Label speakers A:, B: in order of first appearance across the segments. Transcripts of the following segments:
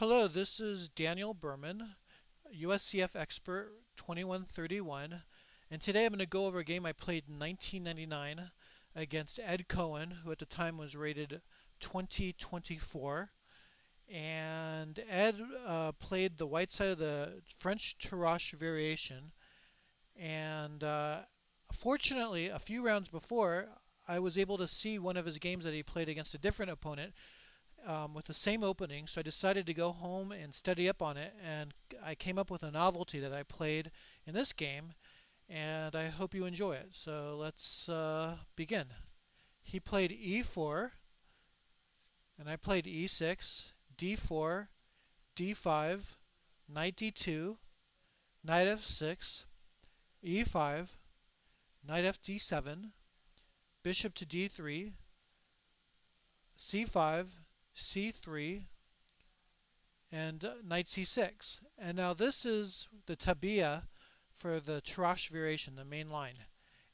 A: Hello, this is Daniel Berman, USCF expert 2131, and today I'm going to go over a game I played in 1999 against Ed Cohen, who at the time was rated 2024. And Ed played the white side of the French Tarash variation, and fortunately, a few rounds before, I was able to see one of his games that he played against a different opponent with the same opening, so I decided to go home and study up on it, and I came up with a novelty that I played in this game, and I hope you enjoy it. So let's begin. He played e4, and I played e6, d4, d5, knight d2, knight f6, e5, knight fd7, bishop to d3, c5, c3, and knight c6. And now this is the tabia for the Tarash variation, the main line.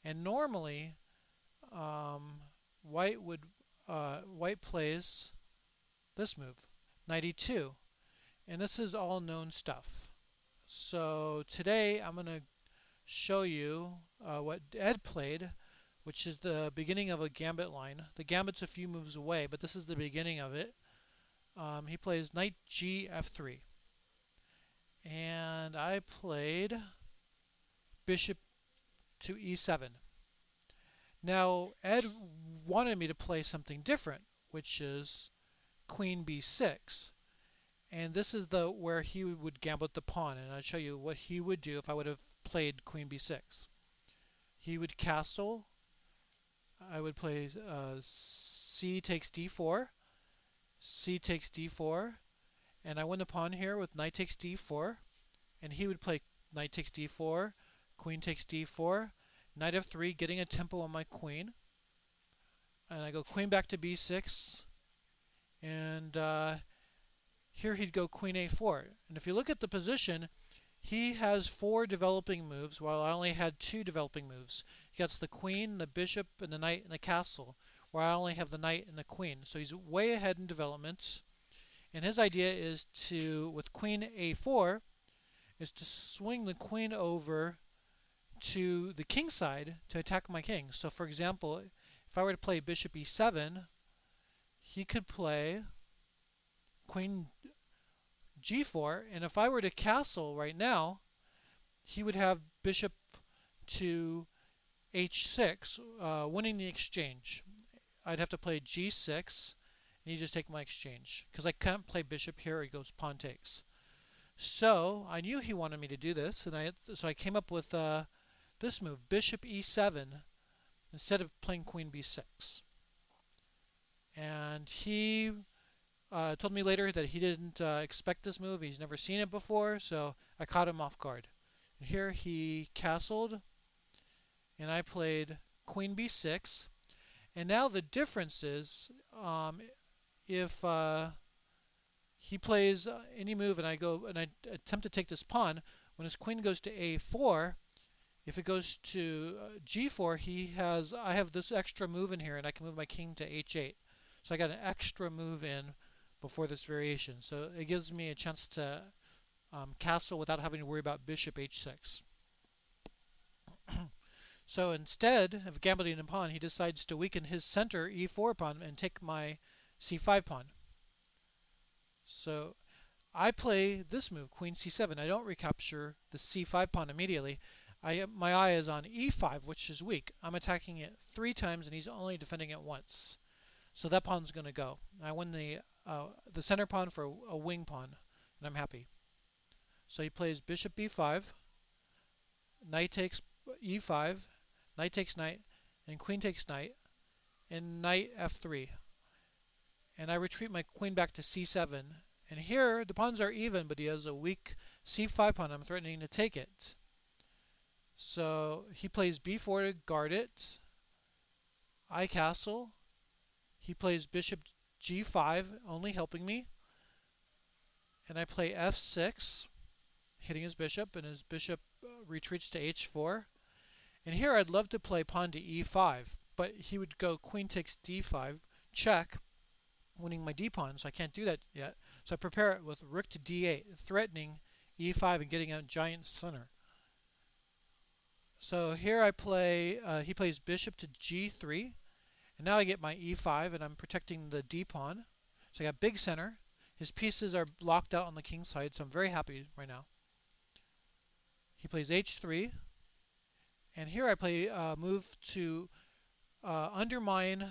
A: And normally, white would white plays this move, knight e2, and this is all known stuff. So today I'm going to show you what Ed played, which is the beginning of a gambit line. The gambit's a few moves away, but this is the beginning of it. He plays knight g f3, and I played bishop to e7. Now Ed wanted me to play something different, which is queen b6, and this is the where he would gambit the pawn, and I'll show you what he would do if I would have played queen b6. He would castle. I would play c takes d4, c takes d4, and I win the pawn here with knight takes d4, and he would play knight takes d4, queen takes d4, knight f3, getting a tempo on my queen, and I go queen back to b6, and here he'd go queen a4. And if you look at the position, he has four developing moves, while I only had two developing moves. He gets the queen, the bishop, and the knight, and the castle, where I only have the knight and the queen. So he's way ahead in development. And his idea is to, with queen a4, is to swing the queen over to the king side to attack my king. So for example, if I were to play bishop e7, he could play queen g4, and if I were to castle right now, he would have bishop to h6, winning the exchange. I'd have to play g6, and you just take my exchange, because I can't play bishop here. He goes pawn takes. So I knew he wanted me to do this, and so I came up with this move, bishop e7, instead of playing queen b6. And he told me later that he didn't expect this move. He's never seen it before, so I caught him off guard. And here he castled, and I played queen b6. And now the difference is, if he plays any move and I go and I attempt to take this pawn, when his queen goes to a4, if it goes to g4, I have this extra move in here, and I can move my king to h8. So I got an extra move in before this variation. So it gives me a chance to castle without having to worry about bishop h6. So instead of gambiting a pawn, he decides to weaken his center e4 pawn and take my c5 pawn. So I play this move, queen c7. I don't recapture the c5 pawn immediately. My eye is on e5, which is weak. I'm attacking it 3 times, and he's only defending it once. So that pawn's going to go. I win the center pawn for a wing pawn, and I'm happy. So he plays bishop b5, knight takes e5, knight takes knight, and queen takes knight, and knight f3. And I retreat my queen back to c7. And here the pawns are even, but he has a weak c5 pawn. I'm threatening to take it. So he plays b4 to guard it. I castle. He plays bishop g5, only helping me. And I play f6, hitting his bishop, and his bishop retreats to h4. And here I'd love to play pawn to e5, but he would go queen takes d5, check, winning my d pawn, so I can't do that yet. So I prepare it with rook to d8, threatening e5 and getting a giant center. So here I play, he plays bishop to g3, and now I get my e5, and I'm protecting the d pawn. So I got big center. His pieces are locked out on the king side, so I'm very happy right now. He plays h3, and here I play move to undermine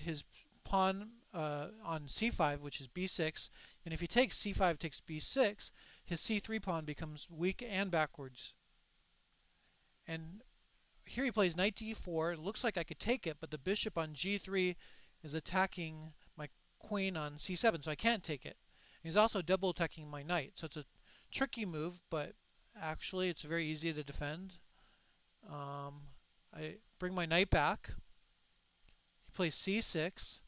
A: his pawn on c5, which is b6, and if he takes c5 takes b6, his c3 pawn becomes weak and backwards. And here he plays knight to e4. It looks like I could take it, but the bishop on g3 is attacking my queen on c7, so I can't take it. He's also double attacking my knight, so it's a tricky move, but actually it's very easy to defend. I bring my knight back. He plays c6,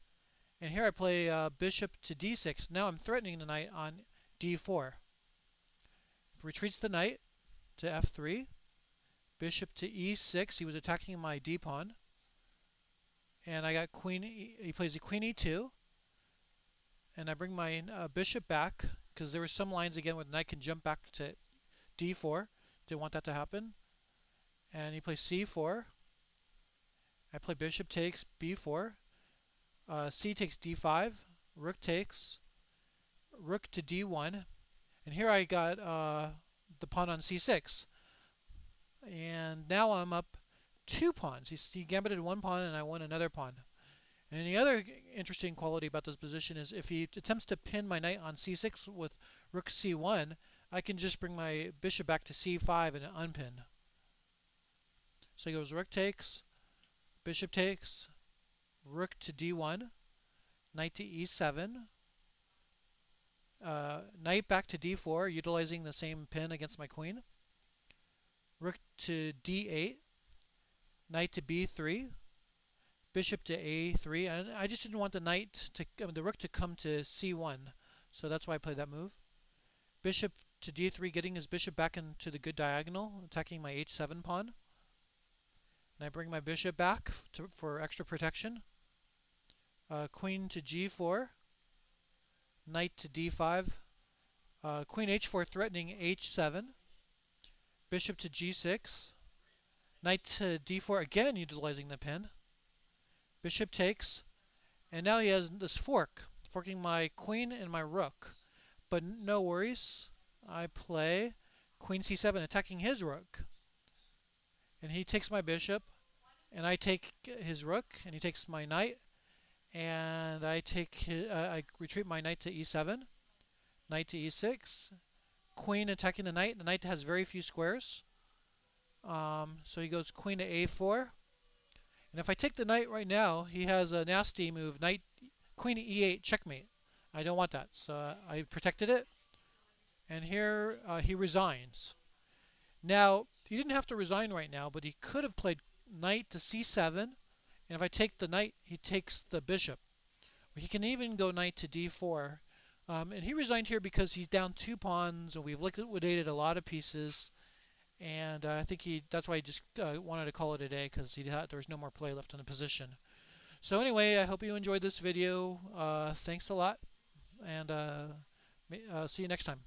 A: and here I play bishop to d6. Now I'm threatening the knight on d4. Retreats the knight to f3. Bishop to e6. He was attacking my d pawn. And I got queen. He plays the queen e2. And I bring my bishop back because there were some lines again where the knight can jump back to d4. Didn't want that to happen. And he plays c4. I play bishop takes b4. C takes d5. Rook takes. Rook to d1. And here I got the pawn on c6. And now I'm up 2 pawns. He gambited 1 pawn and I won another pawn. And the other interesting quality about this position is if he attempts to pin my knight on c6 with rook c1, I can just bring my bishop back to c5 and unpin. So he goes rook takes, bishop takes, rook to d1, knight to e7, knight back to d4, utilizing the same pin against my queen, rook to d8, knight to b3, bishop to a3, and I just didn't want the rook to come to c1, so that's why I played that move. Bishop to d3, getting his bishop back into the good diagonal, attacking my h7 pawn. And I bring my bishop back for extra protection. Queen to g4, knight to d5, queen h4 threatening h7, bishop to g6, knight to d4 again utilizing the pin, bishop takes, and now he has this forking my queen and my rook. But no worries, I play queen c7 attacking his rook. And he takes my bishop, and I take his rook, and he takes my knight, and I retreat my knight to e7, knight to e6, queen attacking the knight. The knight has very few squares, so he goes queen to a4. And if I take the knight right now, he has a nasty move, queen to e8, checkmate. I don't want that, so I protected it. And here he resigns. Now, he didn't have to resign right now, but he could have played knight to c7. And if I take the knight, he takes the bishop. He can even go knight to d4. And he resigned here because he's down 2 pawns, and we've liquidated a lot of pieces. And I think that's why he just wanted to call it a day, because there was no more play left in the position. So anyway, I hope you enjoyed this video. Thanks a lot, and see you next time.